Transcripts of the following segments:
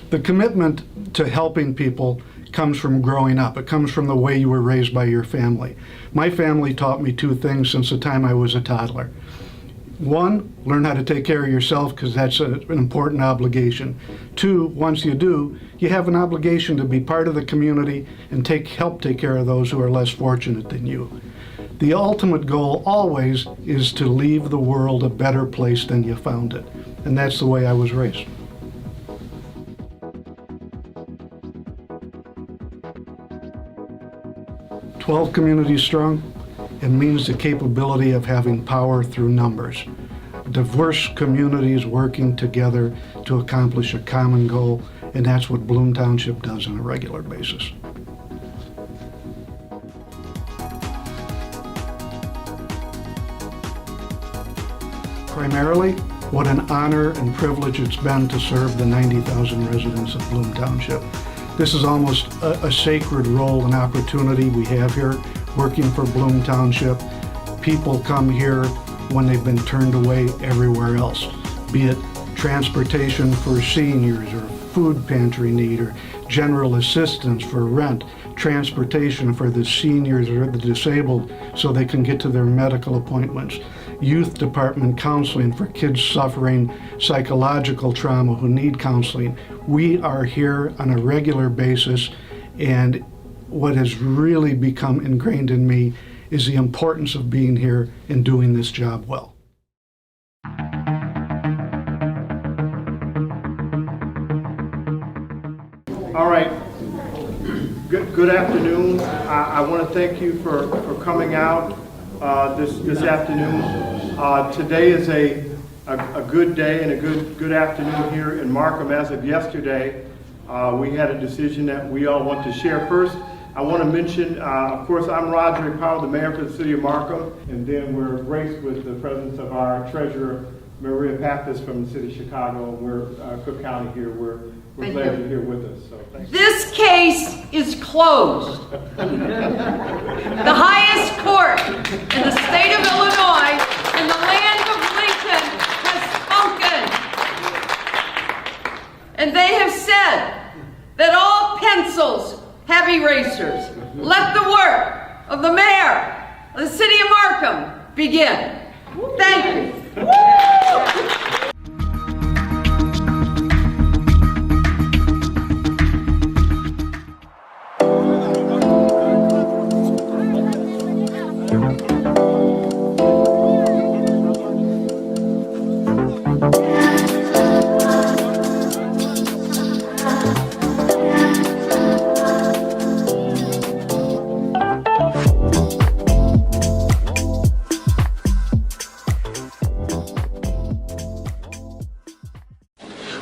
The commitment to helping people comes from growing up. It comes from the way you were raised by your family. My family taught me two things since the time I was a toddler. One, learn how to take care of yourself, because that's an important obligation. Two, once you do, you have an obligation to be part of the community and help take care of those who are less fortunate than you. The ultimate goal always is to leave the world a better place than you found it. And that's the way I was raised. "12 communities strong," it means the capability of having power through numbers. Diverse communities working together to accomplish a common goal, and that's what Bloom Township does on a regular basis. Primarily, what an honor and privilege it's been to serve the 90,000 residents of Bloom Township. This is almost a sacred role and opportunity we have here working for Bloom Township. People come here when they've been turned away everywhere else, be it transportation for seniors or food pantry need or general assistance for rent, transportation for the seniors or the disabled so they can get to their medical appointments, youth department counseling for kids suffering psychological trauma who need counseling. We are here on a regular basis, and what has really become ingrained in me is the importance of being here and doing this job well. All right. Good afternoon. I want to thank you for coming out this afternoon. Today is a good day and a good afternoon here in Markham. As of yesterday, we had a decision that we all want to share. First, I want to mention, of course, I'm KazRik, the mayor for the city of Markham, and then we're graced with the presence of our treasurer, Maria Pappas from the city of Chicago, and we're Cook County here. We're glad you're here with us. So thank you. This case is closed. The highest court in the state of Illinois and the land of Lincoln has spoken. And they have said that all pencils have erasers. Let the work of the mayor of the city of Markham begin. Thank you.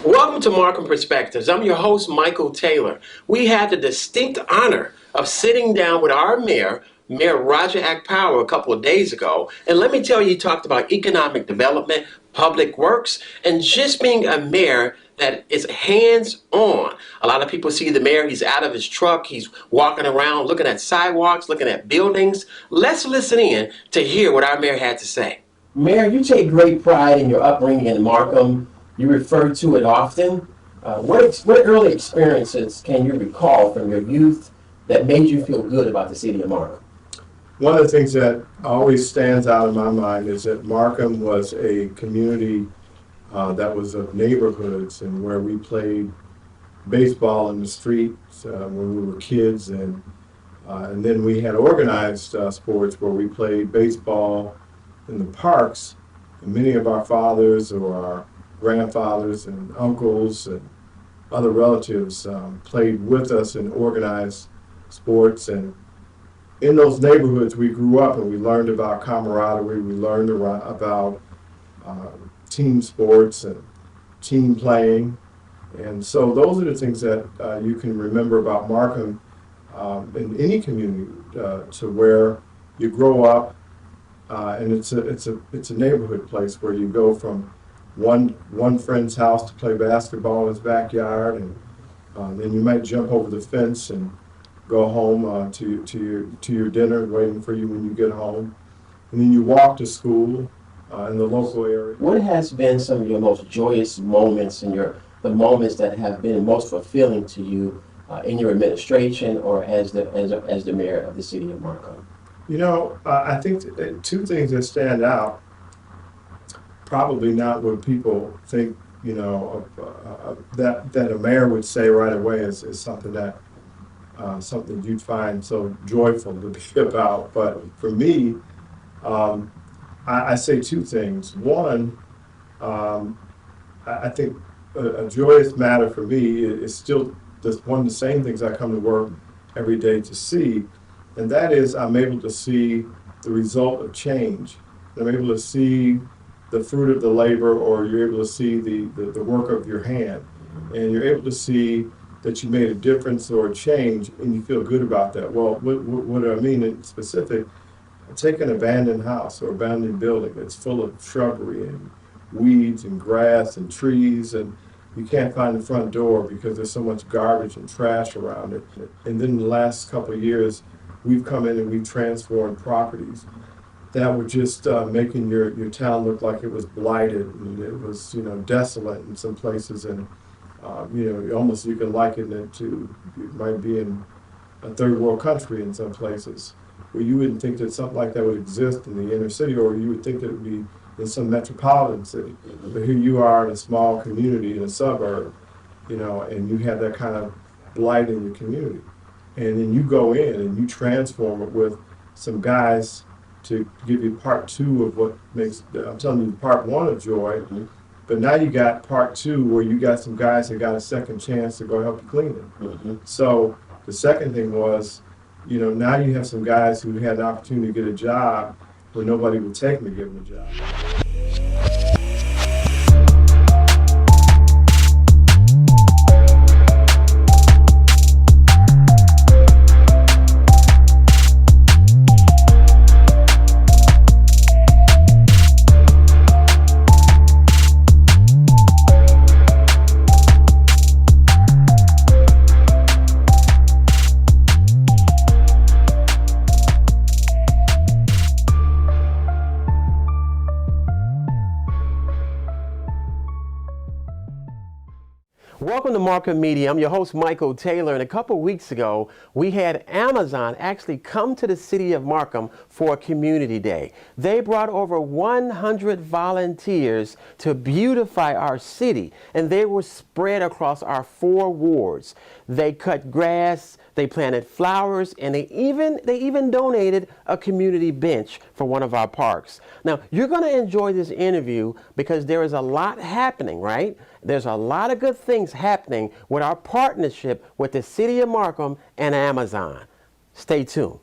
Welcome to Markham Perspectives. I'm your host, Michael Taylor. We had the distinct honor of sitting down with our mayor, Mayor Roger Akpower, a couple of days ago. And let me tell you, he talked about economic development, public works, and just being a mayor that is hands-on. A lot of people see the mayor, he's out of his truck, he's walking around, looking at sidewalks, looking at buildings. Let's listen in to hear what our mayor had to say. Mayor, you take great pride in your upbringing in Markham. You refer to it often. What early experiences can you recall from your youth that made you feel good about the city of Markham? One of the things that always stands out in my mind is that Markham was a community that was of neighborhoods and where we played baseball in the streets when we were kids, and then we had organized sports where we played baseball in the parks, and many of our fathers or our grandfathers and uncles and other relatives played with us in organized sports. And in those neighborhoods we grew up, and we learned about camaraderie, we learned about team sports and team playing. And so those are the things that you can remember about Markham in any community, to where you grow up, and it's a neighborhood place where you go from one friend's house to play basketball in his backyard, and then you might jump over the fence and go home to your dinner waiting for you when you get home, and then you walk to school in the local area. What has been some of your most joyous moments in your the moments that have been most fulfilling to you in your administration or as the mayor of the city of Markham? You know, I think two things that stand out, probably not what people think, you know, that a mayor would say right away is something that something you'd find so joyful to be about. But for me, I say two things. One, I think a joyous matter for me is still one of the same things I come to work every day to see, and that is I'm able to see the result of change. I'm able to see the fruit of the labor, or you're able to see the work of your hand, and you're able to see that you made a difference or a change, and you feel good about that. Well, what do I mean in specific? Take an abandoned house or abandoned building that's full of shrubbery and weeds and grass and trees, and you can't find the front door because there's so much garbage and trash around it. And then in the last couple of years, we've come in and we've transformed properties that were just making your town look like it was blighted and it was, you know, desolate in some places, and you know, almost you can liken it to, it might be in a third world country in some places, where you wouldn't think that something like that would exist in the inner city, or you would think that it would be in some metropolitan city. But here you are in a small community in a suburb, you know, and you have that kind of blight in your community. And then you go in and you transform it with some guys to give you part two of what makes, I'm telling you, part one of joy. Mm-hmm. But now you got part two where you got some guys that got a second chance to go help you clean it. Mm-hmm. So the second thing was, you know, now you have some guys who had an opportunity to get a job where nobody would take them to give them a job. Welcome to Markham Media. I'm your host, Michael Taylor, and a couple weeks ago, we had Amazon actually come to the city of Markham for a community day. They brought over 100 volunteers to beautify our city, and they were spread across our 4 wards. They cut grass, they planted flowers, and they even donated a community bench for one of our parks. Now, you're going to enjoy this interview because there is a lot happening, right? There's a lot of good things happening with our partnership with the City of Markham and Amazon. Stay tuned.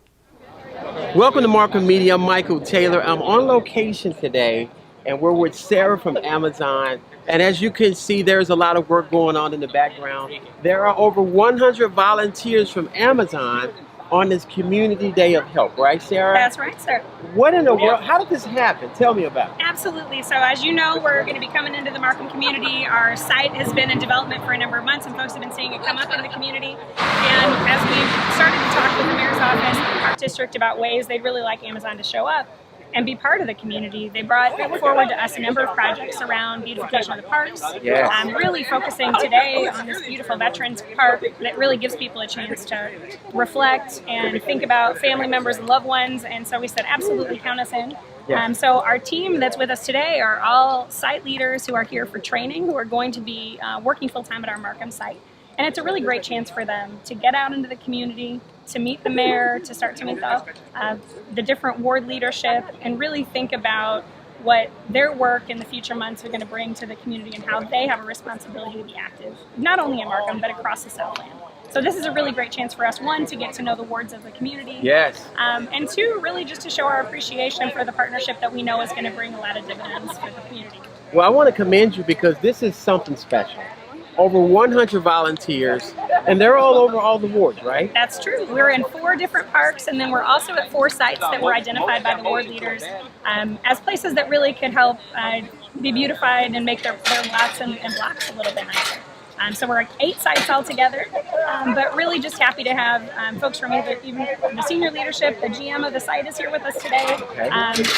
Welcome to Markham Media. I'm Michael Taylor. I'm on location today, and we're with Sarah from Amazon. And as you can see, there's a lot of work going on in the background. There are over 100 volunteers from Amazon on this Community Day of Help, right, Sarah? That's right, sir. What in the world? How did this happen? Tell me about it. Absolutely. So as you know, we're going to be coming into the Markham community. Our site has been in development for a number of months, and folks have been seeing it come up in the community. And as we started to talk with the mayor's office and the park district about ways they'd really like Amazon to show up and be part of the community, they brought forward to us a number of projects around beautification of the parks. Yes. I'm really focusing today on this beautiful Veterans Park that really gives people a chance to reflect and think about family members and loved ones. And so we said, absolutely count us in. Yes. So our team that's with us today are all site leaders who are here for training, who are going to be working full-time at our Markham site. And it's a really great chance for them to get out into the community, to meet the mayor, to start to meet the different ward leadership, and really think about what their work in the future months are going to bring to the community and how they have a responsibility to be active, not only in Markham, but across the Southland. So this is a really great chance for us, one, to get to know the wards of the community. Yes. And two, really just to show our appreciation for the partnership that we know is going to bring a lot of dividends for the community. Well, I want to commend you because this is something special. Over 100 volunteers, and they're all over all the wards, right? That's true. We're in 4 different parks, and then we're also at 4 sites that were identified by the ward leaders as places that really could help be beautified and make their lots and blocks a little bit nicer. So we're 8 sites all together, but really just happy to have folks from even the senior leadership. The GM of the site is here with us today,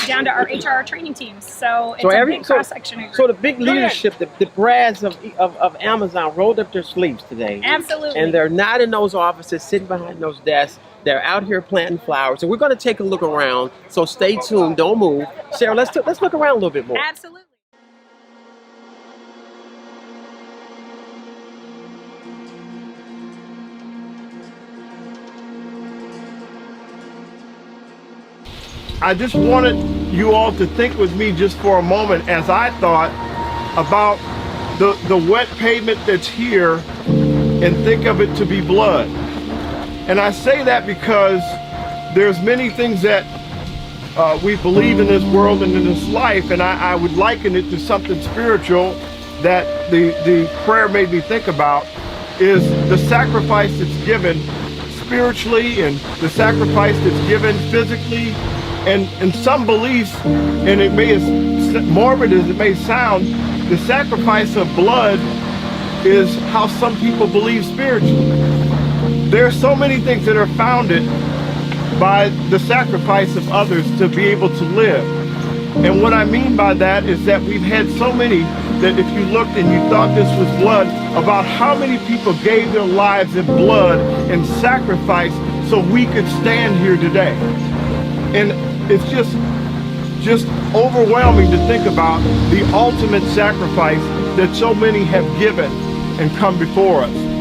down to our HR training teams. So it's a big cross-section. So the big leadership, the brass of Amazon rolled up their sleeves today. Absolutely. And they're not in those offices, sitting behind those desks. They're out here planting flowers. And we're going to take a look around. So stay tuned. Don't move. Sarah, let's look around a little bit more. Absolutely. I just wanted you all to think with me just for a moment as I thought about the wet pavement that's here and think of it to be blood. And I say that because there's many things that we believe in this world and in this life, and I would liken it to something spiritual that the prayer made me think about, is the sacrifice that's given spiritually and the sacrifice that's given physically. And some beliefs, and it may, as morbid as it may sound, the sacrifice of blood is how some people believe spiritually. There are so many things that are founded by the sacrifice of others to be able to live. And what I mean by that is that we've had so many that if you looked and you thought this was blood, about how many people gave their lives in blood and sacrifice so we could stand here today. And it's just overwhelming to think about the ultimate sacrifice that so many have given and come before us.